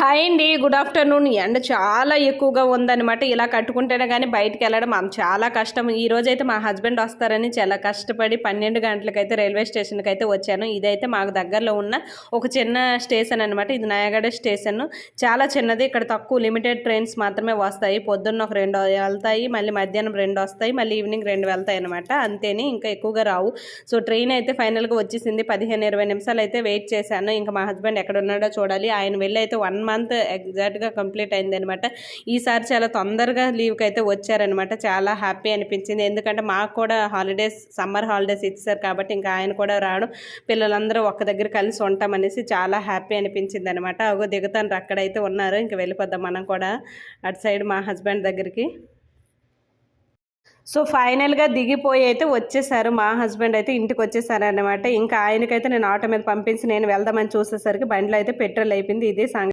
Hi అండి. Good afternoon. ఎండ చాలా ఎక్కువగా ఉందనమాట. ఇలా కట్టుకుంటేనే గానీ బయటికెళ్ళడం చాలా కష్టం. ఈరోజైతే మా హస్బెండ్ వస్తారని చాలా కష్టపడి 12 గంటలకైతే రైల్వే స్టేషన్‌కైతే వచ్చాను. ఇదైతే మాకు దగ్గరలో ఉన్న ఒక చిన్న స్టేషన్ అనమాట. ఇది నయాగడ స్టేషన్. చాలా చిన్నది. ఇక్కడ తక్కువ లిమిటెడ్ ట్రైన్స్ మాత్రమే వస్తాయి. పొద్దున్న ఒక 2 వెళ్తాయి. మళ్ళీ మధ్యాహ్నం 2 వస్తాయి. మళ్ళీ ఈవినింగ్ 2 వెళ్తాయనమాట. అంతేని ఇంకా ఎక్కువగా రావు. సో ట్రైన్ అయితే ఫైనల్‌గా వచ్చేసింది. 15, 20 నిమిషాలు అయితే వెయిట్ చేశాను. ఇంకా మా హస్బెండ్ ఎక్కడున్నాడో చూడాలి. ఆయన వెళ్ళి అయితే 1 మంత్ ఎగ్జాక్ట్గా కంప్లీట్ అయిందనమాట. ఈసారి చాలా తొందరగా లీవ్కి అయితే వచ్చారనమాట. చాలా హ్యాపీ అనిపించింది. ఎందుకంటే మాకు కూడా హాలిడేస్, సమ్మర్ హాలిడేస్ ఇచ్చారు కాబట్టి ఇంకా ఆయన కూడా రావడం, పిల్లలందరూ ఒక్క దగ్గర కలిసి ఉంటామనేసి చాలా హ్యాపీ అనిపించింది అనమాట. అగో దిగుతాను, అక్కడైతే ఉన్నారు. ఇంక వెళ్ళిపోద్దాం మనం కూడా అటు సైడ్ మా హస్బెండ్ దగ్గరికి. సో ఫైనల్గా దిగిపోయి అయితే వచ్చేసారు. మా హస్బెండ్ అయితే ఇంటికి వచ్చేసారనమాట. ఇంకా ఆయనకైతే నేను ఆటో మీద పంపించి నేను వెళ్దామని చూసేసరికి బండిలో అయితే పెట్రోల్ అయిపోయింది. ఇదే